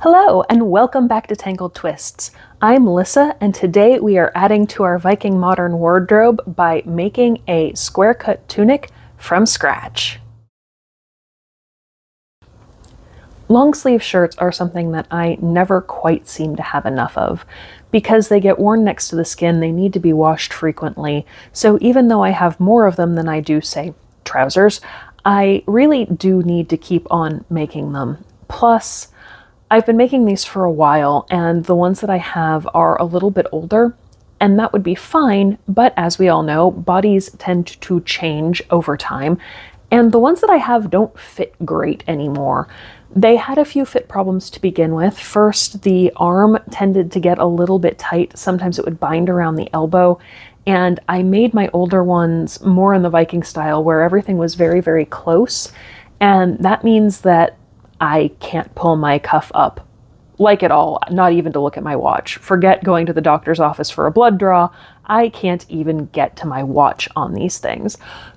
Hello, and welcome back to Tangled Twists. I'm Lissa, and today we are adding to our Viking modern wardrobe by making a square-cut tunic from scratch. Long sleeve shirts are something that I never quite seem to have enough of. Because they get worn next to the skin, they need to be washed frequently, so even though I have more of them than I do, say, trousers, I really do need to keep on making them. Plus, I've been making these for a while, and the ones that I have are a little bit older, and that would be fine, but as we all know, bodies tend to change over time, and the ones that I have don't fit great anymore. They had a few fit problems to begin with. First, the arm tended to get a little bit tight. Sometimes it would bind around the elbow, and I made my older ones more in the Viking style where everything was very, very close, and that means that I can't pull my cuff up, like at all, not even to look at my watch. Forget going to the doctor's office for a blood draw. I can't even get to my watch on these things.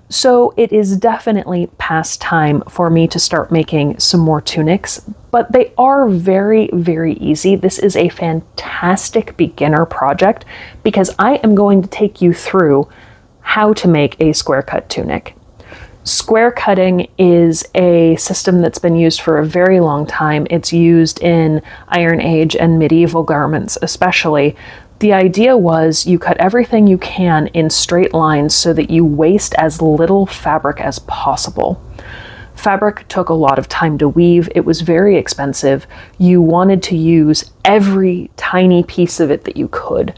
So it is definitely past time for me to start making some more tunics, but they are very, very easy. This is a fantastic beginner project because I am going to take you through how to make a square cut tunic. Square cutting is a system that's been used for a very long time. It's used in Iron Age and medieval garments especially. The idea was you cut everything you can in straight lines so that you waste as little fabric as possible. Fabric took a lot of time to weave. It was very expensive. You wanted to use every tiny piece of it that you could.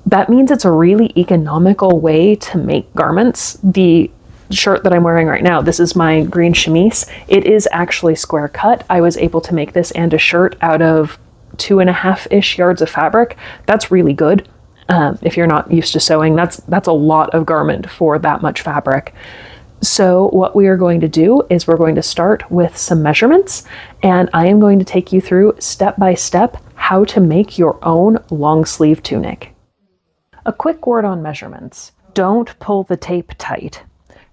That means it's a really economical way to make garments. The shirt that I'm wearing right now, this is my green chemise. It is actually square cut. I was able to make this and a shirt out of 2.5-ish yards of fabric. That's really good. If you're not used to sewing, that's a lot of garment for that much fabric. So what we are going to do is we're going to start with some measurements, and I am going to take you through step by step how to make your own long sleeve tunic. A quick word on measurements. Don't pull the tape tight.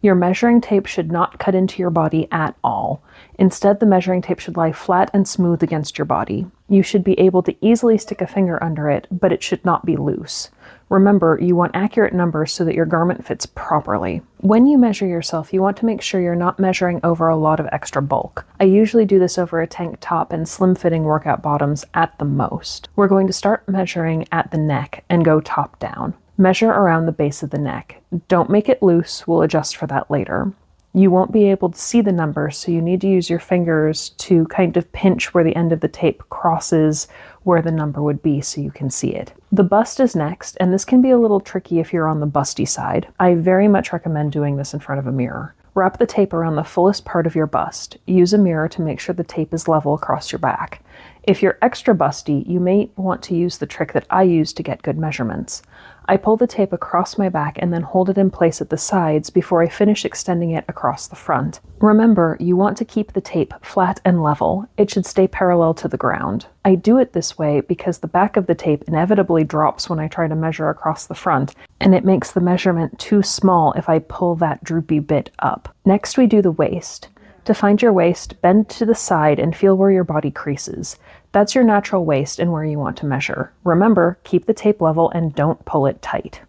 Your measuring tape should not cut into your body at all. Instead, the measuring tape should lie flat and smooth against your body. You should be able to easily stick a finger under it, but it should not be loose. Remember, you want accurate numbers so that your garment fits properly. When you measure yourself, you want to make sure you're not measuring over a lot of extra bulk. I usually do this over a tank top and slim-fitting workout bottoms at the most. We're going to start measuring at the neck and go top down. Measure around the base of the neck. Don't make it loose, we'll adjust for that later. You won't be able to see the numbers, so you need to use your fingers to kind of pinch where the end of the tape crosses where the number would be so you can see it. The bust is next, and this can be a little tricky if you're on the busty side. I very much recommend doing this in front of a mirror. Wrap the tape around the fullest part of your bust. Use a mirror to make sure the tape is level across your back. If you're extra busty, you may want to use the trick that I use to get good measurements. I pull the tape across my back and then hold it in place at the sides before I finish extending it across the front. Remember, you want to keep the tape flat and level. It should stay parallel to the ground. I do it this way because the back of the tape inevitably drops when I try to measure across the front, and it makes the measurement too small if I pull that droopy bit up. Next, we do the waist. To find your waist, bend to the side and feel where your body creases. That's your natural waist and where you want to measure. Remember, keep the tape level and don't pull it tight.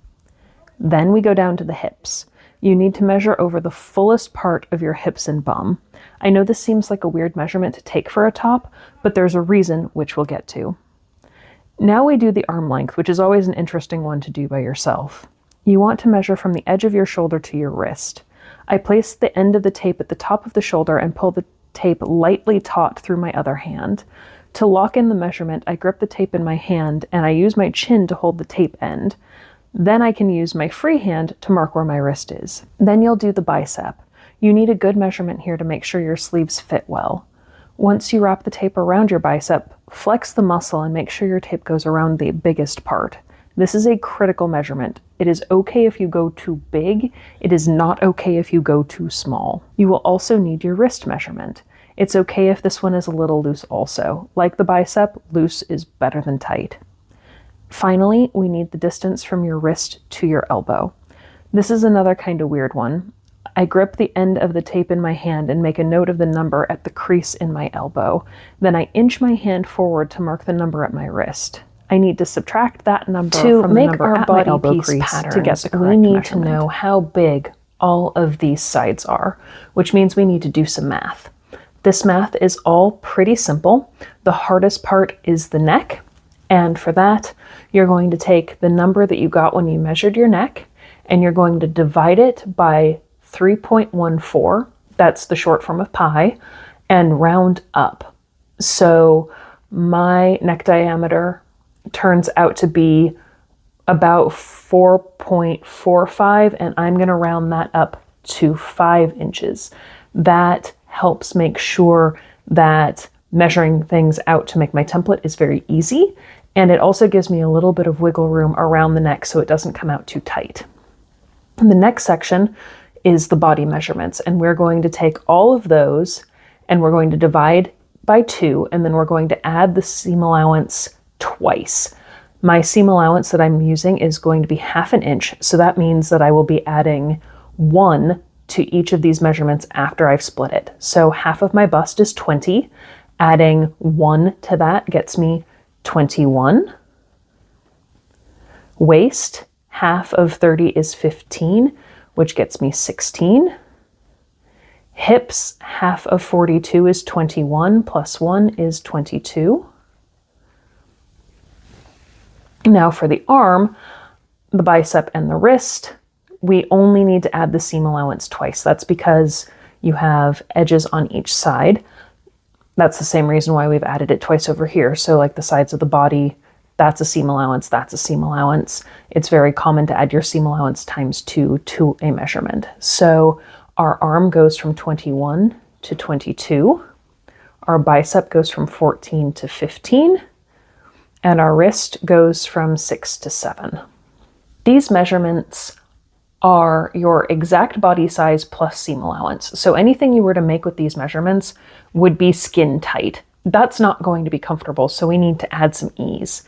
Then we go down to the hips. You need to measure over the fullest part of your hips and bum. I know this seems like a weird measurement to take for a top, but there's a reason, which we'll get to. Now we do the arm length, which is always an interesting one to do by yourself. You want to measure from the edge of your shoulder to your wrist. I place the end of the tape at the top of the shoulder and pull the tape lightly taut through my other hand. To lock in the measurement, I grip the tape in my hand and I use my chin to hold the tape end. Then I can use my free hand to mark where my wrist is. Then you'll do the bicep. You need a good measurement here to make sure your sleeves fit well. Once you wrap the tape around your bicep, flex the muscle and make sure your tape goes around the biggest part. This is a critical measurement. It is okay if you go too big. It is not okay if you go too small. You will also need your wrist measurement. It's okay if this one is a little loose also. Like the bicep, loose is better than tight. Finally, we need the distance from your wrist to your elbow. This is another kind of weird one. I grip the end of the tape in my hand and make a note of the number at the crease in my elbow. Then I inch my hand forward to mark the number at my wrist. I need to subtract that number from the number at my elbow crease to get the correct measurement. We need to know how big all of these sides are, which means we need to do some math. This math is all pretty simple. The hardest part is the neck, and for that, you're going to take the number that you got when you measured your neck, and you're going to divide it by 3.14, that's the short form of pi, and round up. So my neck diameter turns out to be about 4.45, and I'm going to round that up to 5 inches. That helps make sure that measuring things out to make my template is very easy, and it also gives me a little bit of wiggle room around the neck so it doesn't come out too tight. And the next section is the body measurements, and we're going to take all of those and we're going to divide by 2, and then we're going to add the seam allowance twice. My seam allowance that I'm using is going to be 1/2 inch, so that means that I will be adding 1 to each of these measurements after I've split it. So half of my bust is 20, adding 1 to that gets me 21. Waist, half of 30 is 15, which gets me 16. Hips, half of 42 is 21, plus 1 is 22. Now for the arm, the bicep, and the wrist, we only need to add the seam allowance twice. That's because you have edges on each side. That's the same reason why we've added it twice over here. So like the sides of the body, that's a seam allowance, that's a seam allowance. It's very common to add your seam allowance times 2 to a measurement. So our arm goes from 21 to 22. Our bicep goes from 14 to 15. And our wrist goes from 6 to 7. These measurements are your exact body size plus seam allowance. So anything you were to make with these measurements would be skin tight. That's not going to be comfortable, so we need to add some ease.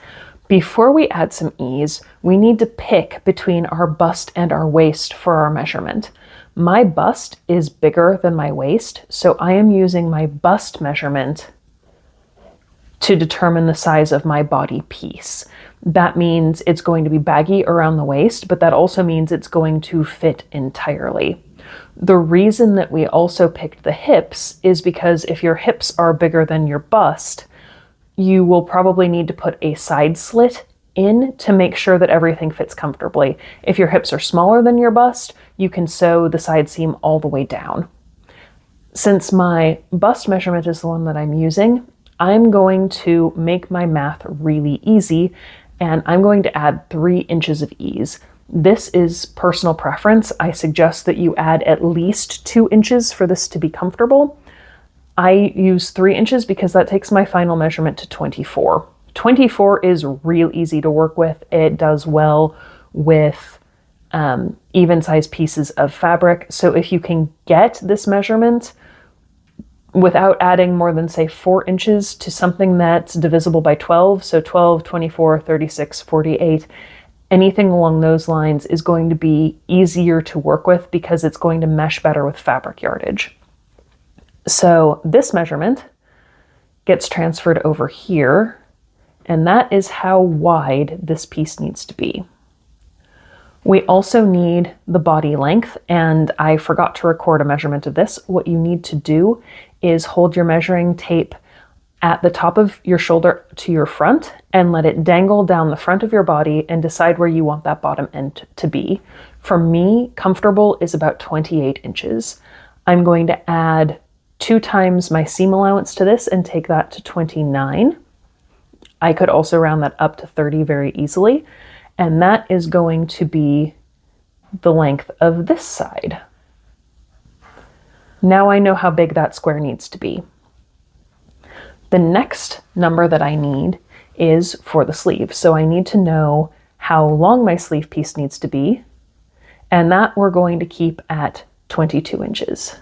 Before we add some ease, we need to pick between our bust and our waist for our measurement. My bust is bigger than my waist, so I am using my bust measurement to determine the size of my body piece. That means it's going to be baggy around the waist, but that also means it's going to fit entirely. The reason that we also picked the hips is because if your hips are bigger than your bust, you will probably need to put a side slit in to make sure that everything fits comfortably. If your hips are smaller than your bust, you can sew the side seam all the way down. Since my bust measurement is the one that I'm using, I'm going to make my math really easy, and I'm going to add 3 inches of ease. This is personal preference. I suggest that you add at least 2 inches for this to be comfortable. I use 3 inches because that takes my final measurement to 24. 24 is real easy to work with. It does well with even size pieces of fabric. So if you can get this measurement without adding more than, say, 4 inches to something that's divisible by 12, so 12, 24, 36, 48, anything along those lines is going to be easier to work with because it's going to mesh better with fabric yardage. So this measurement gets transferred over here, and that is how wide this piece needs to be. We also need the body length, and I forgot to record a measurement of this. What you need to do is hold your measuring tape at the top of your shoulder to your front and let it dangle down the front of your body and decide where you want that bottom end to be. For me, comfortable is about 28 inches. I'm going to add 2 times my seam allowance to this and take that to 29. I could also round that up to 30 very easily. And that is going to be the length of this side. Now I know how big that square needs to be. The next number that I need is for the sleeve. So I need to know how long my sleeve piece needs to be, and that we're going to keep at 22 inches.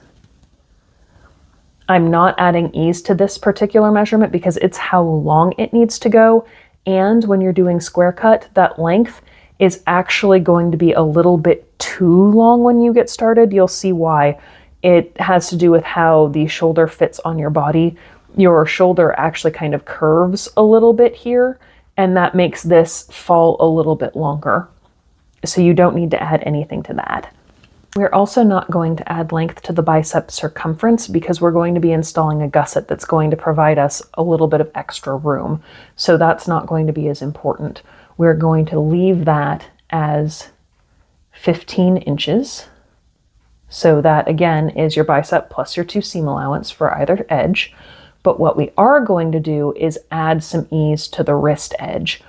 I'm not adding ease to this particular measurement because it's how long it needs to go. And when you're doing square cut, that length is actually going to be a little bit too long when you get started. You'll see why. It has to do with how the shoulder fits on your body. Your shoulder actually kind of curves a little bit here, and that makes this fall a little bit longer. So you don't need to add anything to that. We're also not going to add length to the bicep circumference because we're going to be installing a gusset that's going to provide us a little bit of extra room. So that's not going to be as important. We're going to leave that as 15 inches. So that again is your bicep plus your 2 seam allowance for either edge. But what we are going to do is add some ease to the wrist edge.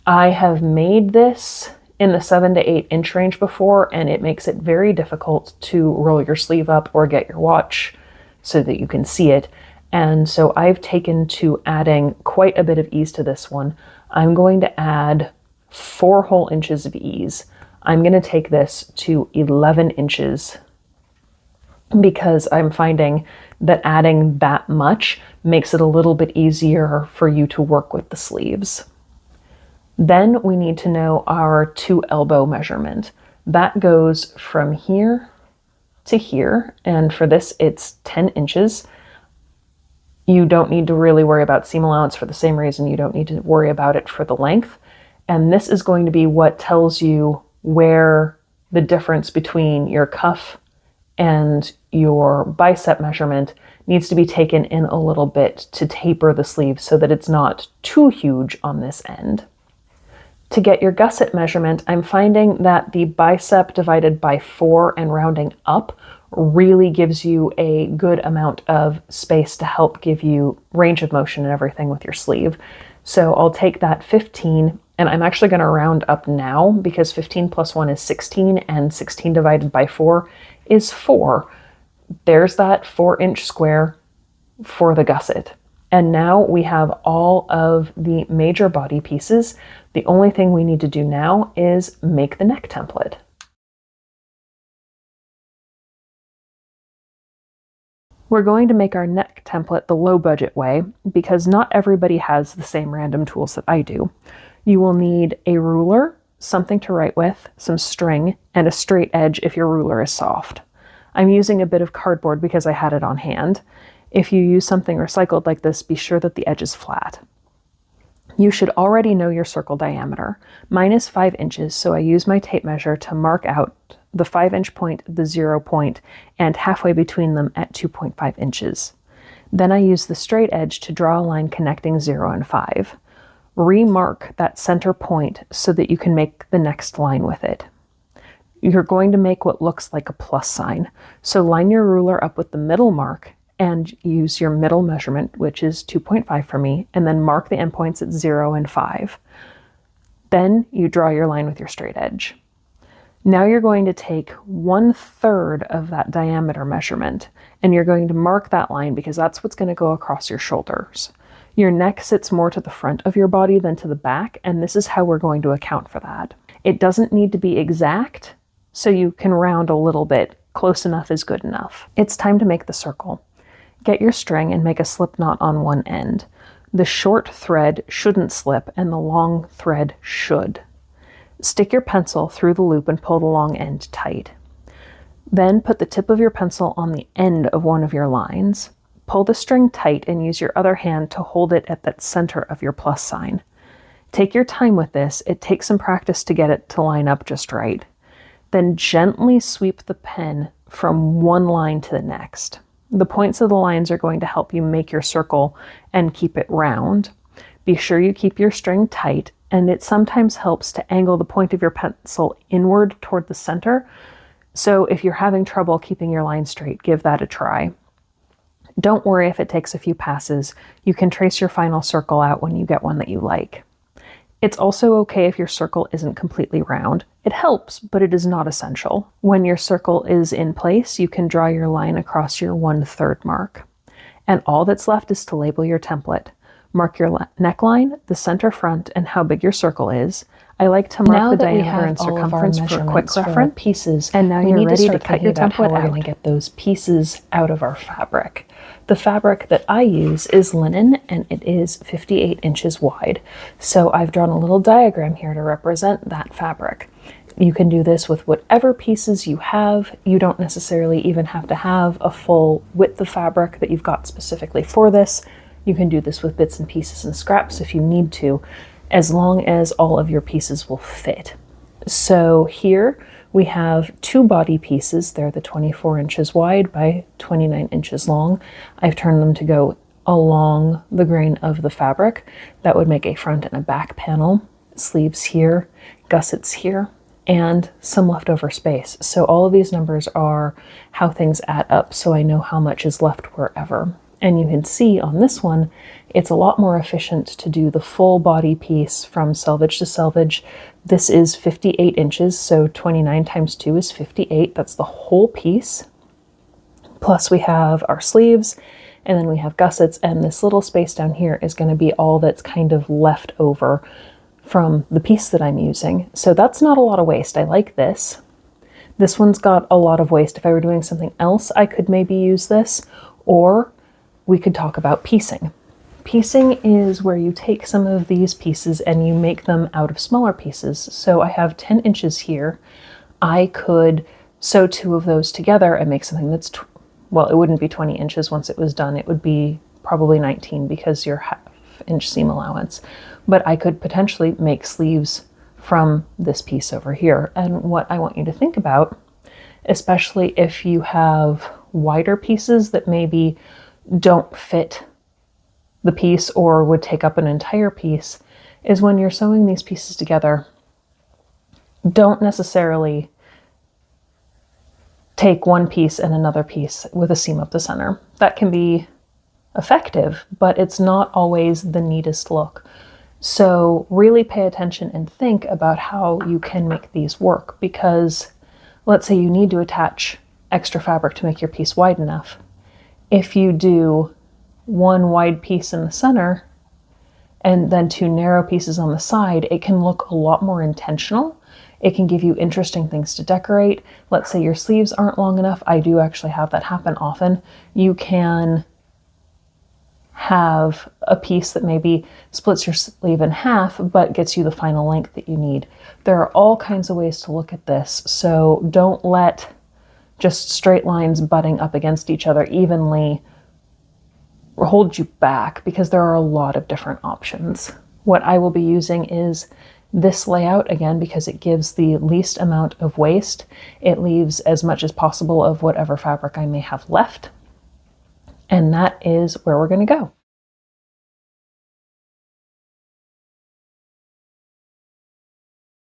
I have made this in the 7 to 8 inch range before, and it makes it very difficult to roll your sleeve up or get your watch so that you can see it. And so I've taken to adding quite a bit of ease to this one. I'm going to add 4 whole inches of ease. I'm going to take this to 11 inches because I'm finding that adding that much makes it a little bit easier for you to work with the sleeves. Then we need to know our 2 elbow measurement. That goes from here to here, and for this it's 10 inches. You don't need to really worry about seam allowance for the same reason you don't need to worry about it for the length. And this is going to be what tells you where the difference between your cuff and your bicep measurement needs to be taken in a little bit to taper the sleeve so that it's not too huge on this end. To get your gusset measurement, I'm finding that the bicep divided by 4 and rounding up really gives you a good amount of space to help give you range of motion and everything with your sleeve. So I'll take that 15, and I'm actually going to round up now because 15 plus 1 is 16, and 16 divided by 4 is 4. There's that 4-inch square for the gusset. And now we have all of the major body pieces. The only thing we need to do now is make the neck template. We're going to make our neck template the low budget way because not everybody has the same random tools that I do. You will need a ruler, something to write with, some string, and a straight edge if your ruler is soft. I'm using a bit of cardboard because I had it on hand. If you use something recycled like this, be sure that the edge is flat. You should already know your circle diameter. Mine is 5 inches, so I use my tape measure to mark out the 5-inch point, the 0 point, and halfway between them at 2.5 inches. Then I use the straight edge to draw a line connecting 0 and 5. Remark that center point so that you can make the next line with it. You're going to make what looks like a plus sign, so line your ruler up with the middle mark and use your middle measurement, which is 2.5 for me, and then mark the endpoints at 0 and 5. Then you draw your line with your straight edge. Now you're going to take 1/3 of that diameter measurement, and you're going to mark that line because that's what's going to go across your shoulders. Your neck sits more to the front of your body than to the back, and this is how we're going to account for that. It doesn't need to be exact, so you can round a little bit. Close enough is good enough. It's time to make the circle. Get your string and make a slip knot on one end. The short thread shouldn't slip and the long thread should. Stick your pencil through the loop and pull the long end tight. Then put the tip of your pencil on the end of one of your lines. Pull the string tight and use your other hand to hold it at that center of your plus sign. Take your time with this. It takes some practice to get it to line up just right. Then gently sweep the pen from one line to the next. The points of the lines are going to help you make your circle and keep it round. Be sure you keep your string tight, and it sometimes helps to angle the point of your pencil inward toward the center. So if you're having trouble keeping your line straight, give that a try. Don't worry if it takes a few passes. You can trace your final circle out when you get one that you like. It's also okay if your circle isn't completely round. It helps, but it is not essential. When your circle is in place, you can draw your line across your 1/3 mark. And all that's left is to label your template. Mark your neckline, the center front, and how big your circle is. I like to mark the diameter and circumference for a quick reference. Pieces, and now you're ready to cut your template out. We're going to get those pieces out of our fabric. The fabric that I use is linen, and it is 58 inches wide. So I've drawn a little diagram here to represent that fabric. You can do this with whatever pieces you have. You don't necessarily even have to have a full width of fabric that you've got specifically for this. You can do this with bits and pieces and scraps if you need to, as long as all of your pieces will fit. So here we have two body pieces. They're the 24 inches wide by 29 inches long. I've turned them to go along the grain of the fabric. That would make a front and a back panel. Sleeves here, gussets here, and some leftover space. So all of these numbers are how things add up, so I know how much is left wherever. And you can see on this one, it's a lot more efficient to do the full body piece from selvage to selvage. This is 58 inches, so 29 times 2 is 58. That's the whole piece. Plus we have our sleeves, and then we have gussets, and this little space down here is going to be all that's kind of left over from the piece that I'm using. So that's not a lot of waste. I like this. This one's got a lot of waste. If I were doing something else, I could maybe use this, or we could talk about piecing. Piecing is where you take some of these pieces and you make them out of smaller pieces. So I have 10 inches here. I could sew two of those together and make something that's, well, it wouldn't be 20 inches once it was done. It would be probably 19 because your half-inch seam allowance. But I could potentially make sleeves from this piece over here. And what I want you to think about, especially if you have wider pieces that maybe don't fit the piece or would take up an entire piece, is when you're sewing these pieces together, don't necessarily take one piece and another piece with a seam up the center. That can be effective, but it's not always the neatest look. So really pay attention and think about how you can make these work, because let's say you need to attach extra fabric to make your piece wide enough. If you do one wide piece in the center and then two narrow pieces on the side, it can look a lot more intentional. It can give you interesting things to decorate. Let's say your sleeves aren't long enough. I do actually have that happen often. You can have a piece that maybe splits your sleeve in half but gets you the final length that you need. There are all kinds of ways to look at this, so don't let just straight lines butting up against each other evenly hold you back, because there are a lot of different options. What I will be using is this layout again because it gives the least amount of waste. It leaves as much as possible of whatever fabric I may have left. And that is where we're going to go.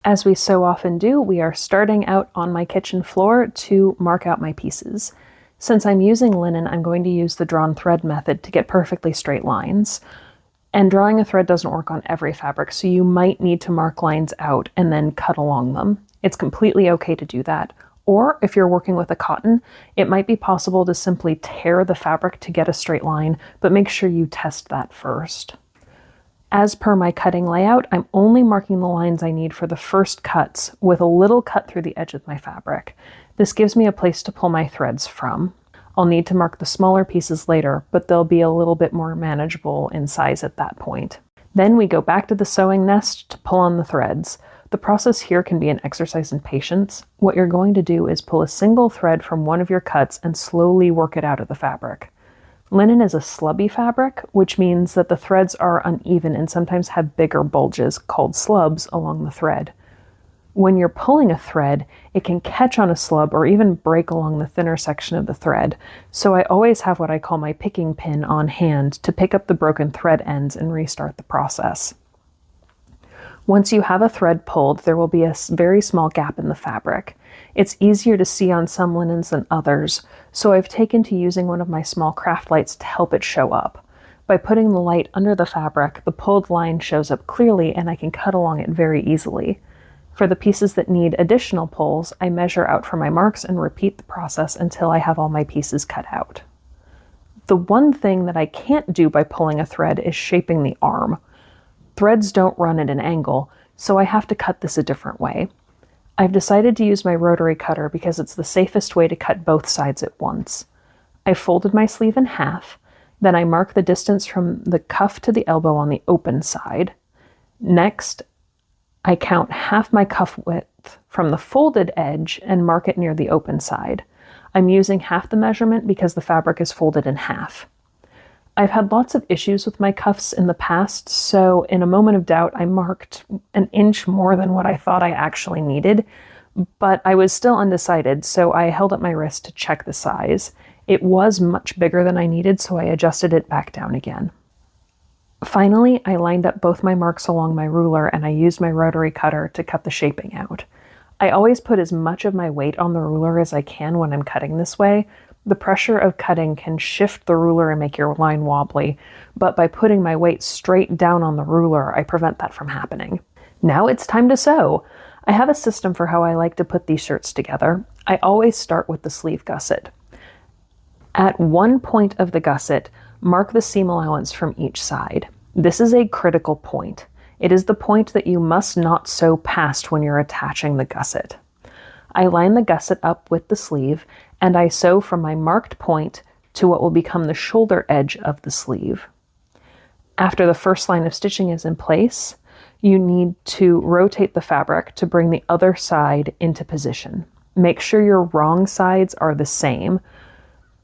As we so often do, we are starting out on my kitchen floor to mark out my pieces. Since I'm using linen, I'm going to use the drawn thread method to get perfectly straight lines. And drawing a thread doesn't work on every fabric, so you might need to mark lines out and then cut along them. It's completely okay to do that. Or if you're working with a cotton, it might be possible to simply tear the fabric to get a straight line, but make sure you test that first. As per my cutting layout, I'm only marking the lines I need for the first cuts with a little cut through the edge of my fabric. This gives me a place to pull my threads from. I'll need to mark the smaller pieces later, but they'll be a little bit more manageable in size at that point. Then we go back to the sewing nest to pull on the threads. The process here can be an exercise in patience. What you're going to do is pull a single thread from one of your cuts and slowly work it out of the fabric. Linen is a slubby fabric, which means that the threads are uneven and sometimes have bigger bulges called slubs along the thread. When you're pulling a thread, it can catch on a slub or even break along the thinner section of the thread, so I always have what I call my picking pin on hand to pick up the broken thread ends and restart the process. Once you have a thread pulled, there will be a very small gap in the fabric. It's easier to see on some linens than others, so I've taken to using one of my small craft lights to help it show up. By putting the light under the fabric, the pulled line shows up clearly and I can cut along it very easily. For the pieces that need additional pulls, I measure out for my marks and repeat the process until I have all my pieces cut out. The one thing that I can't do by pulling a thread is shaping the arm. Threads don't run at an angle, so I have to cut this a different way. I've decided to use my rotary cutter because it's the safest way to cut both sides at once. I folded my sleeve in half, then I mark the distance from the cuff to the elbow on the open side. Next, I count half my cuff width from the folded edge and mark it near the open side. I'm using half the measurement because the fabric is folded in half. I've had lots of issues with my cuffs in the past, so in a moment of doubt, I marked an inch more than what I thought I actually needed, but I was still undecided, so I held up my wrist to check the size. It was much bigger than I needed, so I adjusted it back down again. Finally, I lined up both my marks along my ruler and I used my rotary cutter to cut the shaping out. I always put as much of my weight on the ruler as I can when I'm cutting this way. The pressure of cutting can shift the ruler and make your line wobbly, but by putting my weight straight down on the ruler, I prevent that from happening. Now it's time to sew. I have a system for how I like to put these shirts together. I always start with the sleeve gusset. At one point of the gusset, mark the seam allowance from each side. This is a critical point. It is the point that you must not sew past when you're attaching the gusset. I line the gusset up with the sleeve, and I sew from my marked point to what will become the shoulder edge of the sleeve. After the first line of stitching is in place, you need to rotate the fabric to bring the other side into position. Make sure your wrong sides are the same.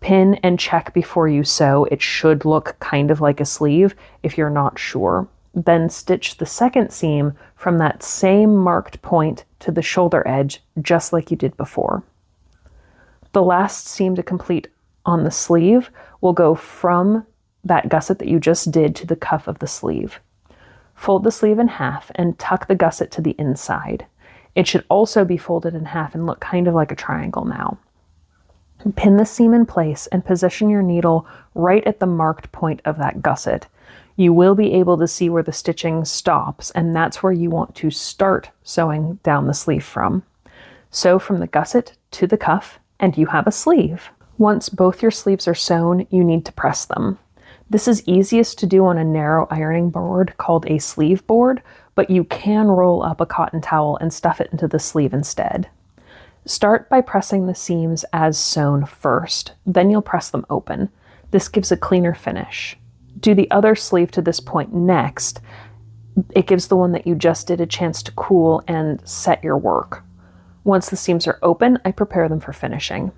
Pin and check before you sew. It should look kind of like a sleeve if you're not sure. Then stitch the second seam from that same marked point to the shoulder edge, just like you did before. The last seam to complete on the sleeve will go from that gusset that you just did to the cuff of the sleeve. Fold the sleeve in half and tuck the gusset to the inside. It should also be folded in half and look kind of like a triangle now. Pin the seam in place and position your needle right at the marked point of that gusset. You will be able to see where the stitching stops, and that's where you want to start sewing down the sleeve from. Sew from the gusset to the cuff, and you have a sleeve. Once both your sleeves are sewn, you need to press them. This is easiest to do on a narrow ironing board called a sleeve board, but you can roll up a cotton towel and stuff it into the sleeve instead. Start by pressing the seams as sewn first, then you'll press them open. This gives a cleaner finish. Do the other sleeve to this point next. It gives the one that you just did a chance to cool and set your work. Once the seams are open, I prepare them for finishing.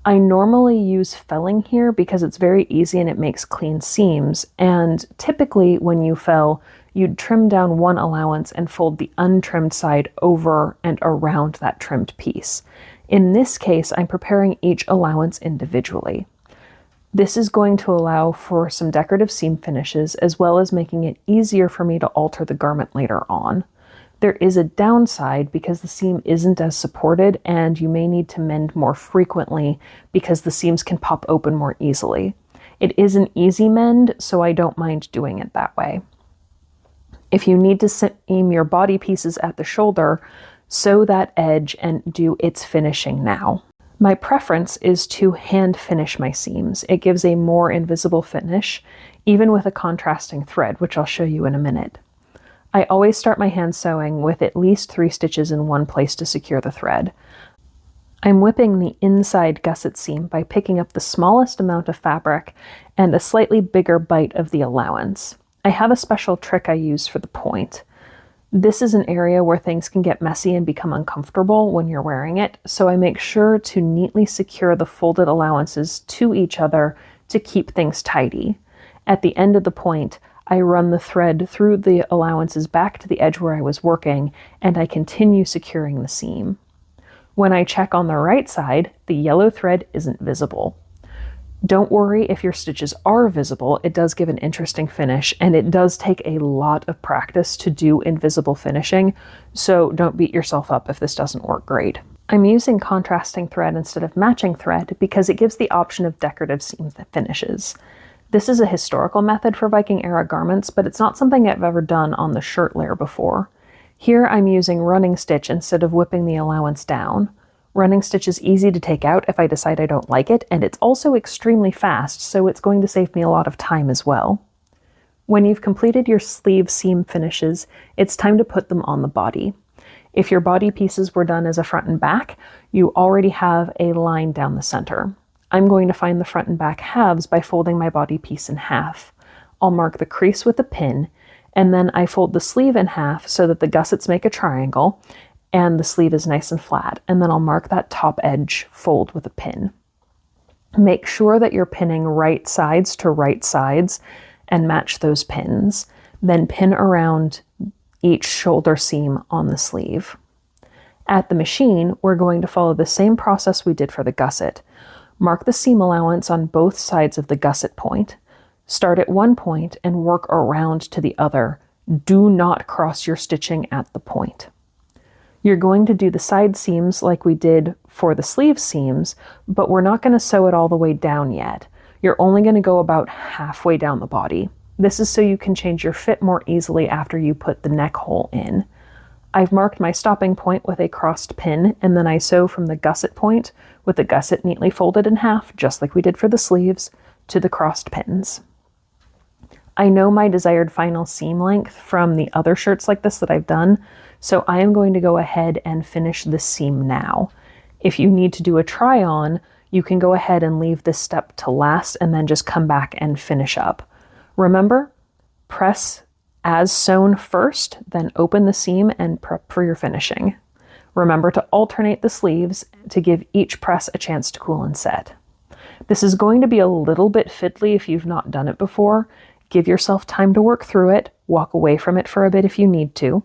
I normally use felling here because it's very easy and it makes clean seams, and typically when you fell, you'd trim down one allowance and fold the untrimmed side over and around that trimmed piece. In this case, I'm preparing each allowance individually. This is going to allow for some decorative seam finishes, as well as making it easier for me to alter the garment later on. There is a downside because the seam isn't as supported, and you may need to mend more frequently because the seams can pop open more easily. It is an easy mend, so I don't mind doing it that way. If you need to seam your body pieces at the shoulder, sew that edge and do its finishing now. My preference is to hand finish my seams. It gives a more invisible finish, even with a contrasting thread, which I'll show you in a minute. I always start my hand sewing with at least 3 stitches in one place to secure the thread. I'm whipping the inside gusset seam by picking up the smallest amount of fabric and a slightly bigger bite of the allowance. I have a special trick I use for the point. This is an area where things can get messy and become uncomfortable when you're wearing it, so I make sure to neatly secure the folded allowances to each other to keep things tidy. At the end of the point, I run the thread through the allowances back to the edge where I was working, and I continue securing the seam. When I check on the right side, the yellow thread isn't visible. Don't worry if your stitches are visible, it does give an interesting finish, and it does take a lot of practice to do invisible finishing, so don't beat yourself up if this doesn't work great. I'm using contrasting thread instead of matching thread because it gives the option of decorative seam finishes. This is a historical method for Viking era garments, but it's not something I've ever done on the shirt layer before. Here I'm using running stitch instead of whipping the allowance down. Running stitch is easy to take out if I decide I don't like it, and it's also extremely fast, so it's going to save me a lot of time as well. When you've completed your sleeve seam finishes, it's time to put them on the body. If your body pieces were done as a front and back, you already have a line down the center. I'm going to find the front and back halves by folding my body piece in half. I'll mark the crease with a pin, and then I fold the sleeve in half so that the gussets make a triangle and the sleeve is nice and flat, and then I'll mark that top edge fold with a pin. Make sure that you're pinning right sides to right sides and match those pins. Then pin around each shoulder seam on the sleeve. At the machine, we're going to follow the same process we did for the gusset. Mark the seam allowance on both sides of the gusset point. Start at one point and work around to the other. Do not cross your stitching at the point. You're going to do the side seams like we did for the sleeve seams, but we're not going to sew it all the way down yet. You're only going to go about halfway down the body. This is so you can change your fit more easily after you put the neck hole in. I've marked my stopping point with a crossed pin, and then I sew from the gusset point with the gusset neatly folded in half, just like we did for the sleeves, to the crossed pins. I know my desired final seam length from the other shirts like this that I've done, so I am going to go ahead and finish this seam now. If you need to do a try on, you can go ahead and leave this step to last and then just come back and finish up. Remember, press as sewn first, then open the seam and prep for your finishing. Remember to alternate the sleeves to give each press a chance to cool and set. This is going to be a little bit fiddly if you've not done it before. Give yourself time to work through it, walk away from it for a bit if you need to.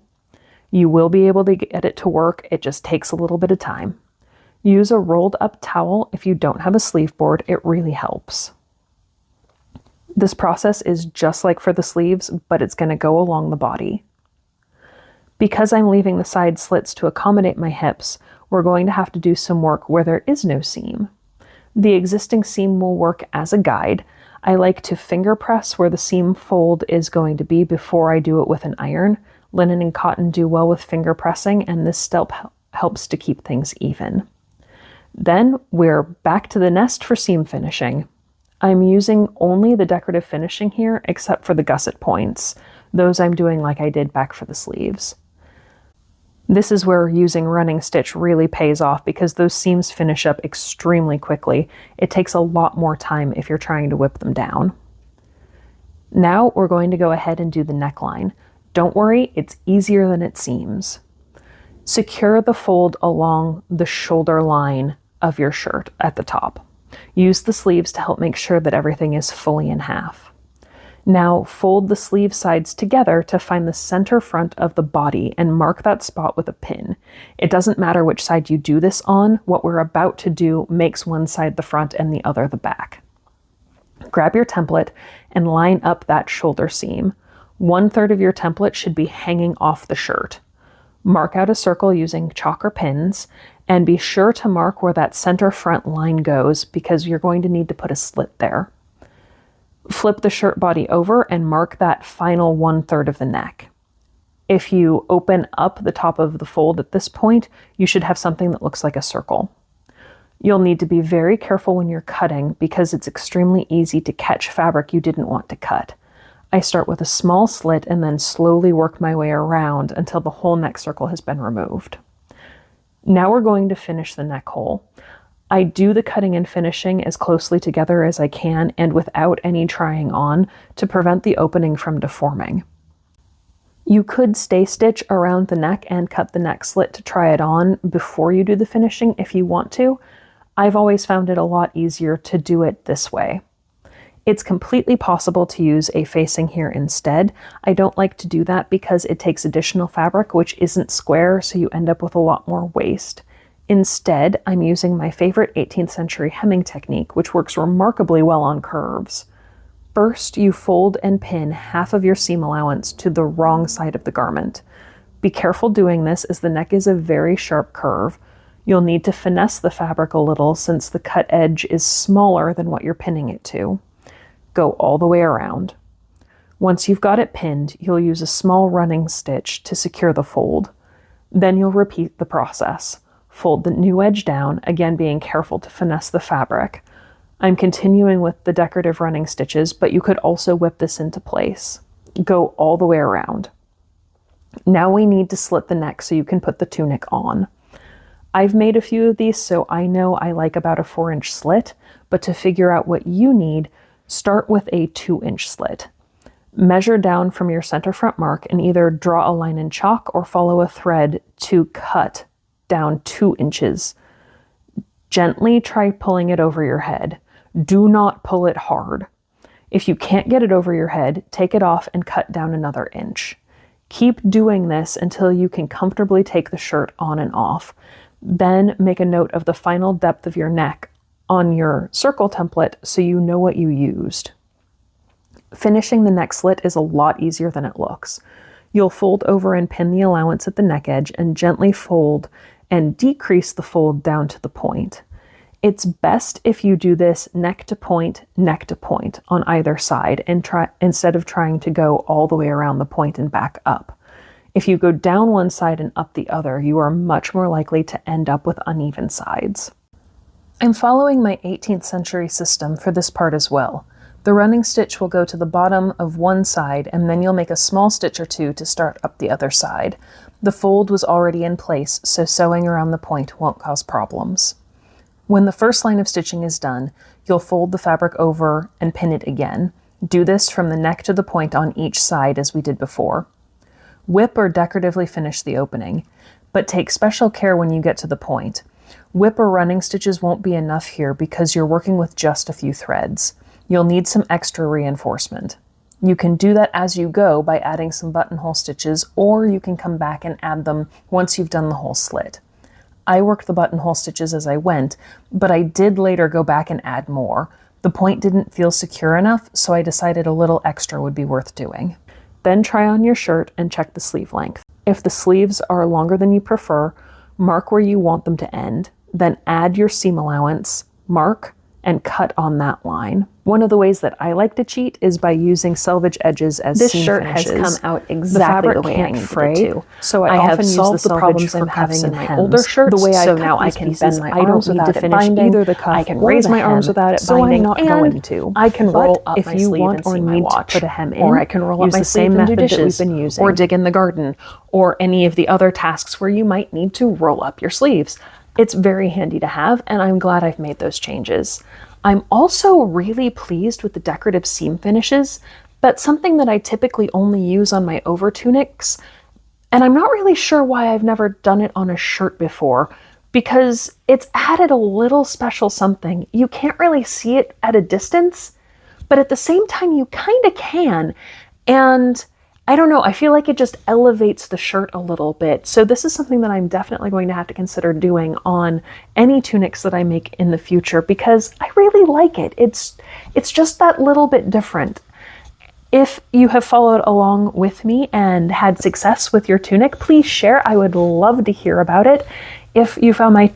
You will be able to get it to work, it just takes a little bit of time. Use a rolled up towel if you don't have a sleeve board, it really helps. This process is just like for the sleeves, but it's going to go along the body. Because I'm leaving the side slits to accommodate my hips, we're going to have to do some work where there is no seam. The existing seam will work as a guide. I like to finger press where the seam fold is going to be before I do it with an iron. Linen and cotton do well with finger pressing, and this step helps to keep things even. Then we're back to the nest for seam finishing. I'm using only the decorative finishing here, except for the gusset points. Those I'm doing like I did back for the sleeves. This is where using running stitch really pays off because those seams finish up extremely quickly. It takes a lot more time if you're trying to whip them down. Now we're going to go ahead and do the neckline. Don't worry, it's easier than it seems. Secure the fold along the shoulder line of your shirt at the top. Use the sleeves to help make sure that everything is fully in half. Now fold the sleeve sides together to find the center front of the body and mark that spot with a pin. It doesn't matter which side you do this on, what we're about to do makes one side the front and the other the back. Grab your template and line up that shoulder seam. 1/3 of your template should be hanging off the shirt. Mark out a circle using chalk or pins, and be sure to mark where that center front line goes because you're going to need to put a slit there. Flip the shirt body over and mark that final 1/3 of the neck. If you open up the top of the fold at this point, you should have something that looks like a circle. You'll need to be very careful when you're cutting because it's extremely easy to catch fabric you didn't want to cut. I start with a small slit and then slowly work my way around until the whole neck circle has been removed. Now we're going to finish the neck hole. I do the cutting and finishing as closely together as I can and without any trying on to prevent the opening from deforming. You could stay stitch around the neck and cut the neck slit to try it on before you do the finishing if you want to. I've always found it a lot easier to do it this way. It's completely possible to use a facing here instead. I don't like to do that because it takes additional fabric which isn't square, so you end up with a lot more waste. Instead, I'm using my favorite 18th century hemming technique, which works remarkably well on curves. First, you fold and pin half of your seam allowance to the wrong side of the garment. Be careful doing this as the neck is a very sharp curve. You'll need to finesse the fabric a little since the cut edge is smaller than what you're pinning it to. Go all the way around. Once you've got it pinned, you'll use a small running stitch to secure the fold. Then you'll repeat the process. Fold the new edge down, again being careful to finesse the fabric. I'm continuing with the decorative running stitches, but you could also whip this into place. Go all the way around. Now we need to slit the neck so you can put the tunic on. I've made a few of these, so I know I like about a 4-inch slit, but to figure out what you need, start with a 2-inch slit. Measure down from your center front mark and either draw a line in chalk or follow a thread to cut down 2 inches. Gently try pulling it over your head. Do not pull it hard. If you can't get it over your head, take it off and cut down another inch. Keep doing this until you can comfortably take the shirt on and off. Then make a note of the final depth of your neck on your circle template so you know what you used. Finishing the neck slit is a lot easier than it looks. You'll fold over and pin the allowance at the neck edge and gently fold and decrease the fold down to the point. It's best if you do this neck to point on either side and instead of trying to go all the way around the point and back up. If you go down one side and up the other, you are much more likely to end up with uneven sides. I'm following my 18th century system for this part as well. The running stitch will go to the bottom of one side and then you'll make a small stitch or two to start up the other side. The fold was already in place, so sewing around the point won't cause problems. When the first line of stitching is done, you'll fold the fabric over and pin it again. Do this from the neck to the point on each side as we did before. Whip or decoratively finish the opening, but take special care when you get to the point. Whip or running stitches won't be enough here because you're working with just a few threads. You'll need some extra reinforcement. You can do that as you go by adding some buttonhole stitches, or you can come back and add them once you've done the whole slit. I worked the buttonhole stitches as I went, but I did later go back and add more. The point didn't feel secure enough, so I decided a little extra would be worth doing. Then try on your shirt and check the sleeve length. If the sleeves are longer than you prefer, mark where you want them to end, then add your seam allowance, mark, and cut on that line. One of the ways that I like to cheat is by using selvage edges as seam finishes. This shirt has come out exactly the way I needed it to. So I often use the problems I'm having in my older shirts. The way I cut now I can bend my arms without it binding. Either the cuff, I can raise my arms without it binding. So I'm not going to. I can roll up my sleeve and see my watch, put a hem in, or I can roll up my sleeve and do dishes, or dig in the garden, or any of the other tasks where you might need to roll up your sleeves. It's very handy to have, and I'm glad I've made those changes. I'm also really pleased with the decorative seam finishes. That's something that I typically only use on my over tunics, and I'm not really sure why I've never done it on a shirt before, because it's added a little special something. You can't really see it at a distance, but at the same time you kind of can, and I don't know, I feel like it just elevates the shirt a little bit. So this is something that I'm definitely going to have to consider doing on any tunics that I make in the future because I really like it. It's just that little bit different. If you have followed along with me and had success with your tunic, please share. I would love to hear about it. If you found my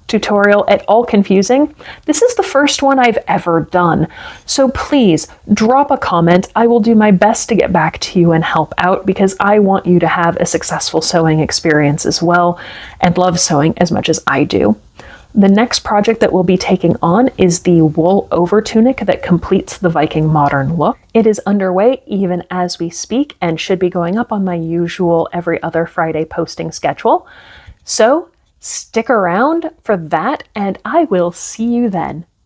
tutorial at all confusing, this is the first one I've ever done. So please drop a comment. I will do my best to get back to you and help out because I want you to have a successful sewing experience as well and love sewing as much as I do. The next project that we'll be taking on is the wool over tunic that completes the Viking modern look. It is underway even as we speak and should be going up on my usual every other Friday posting schedule. So stick around for that, and I will see you then.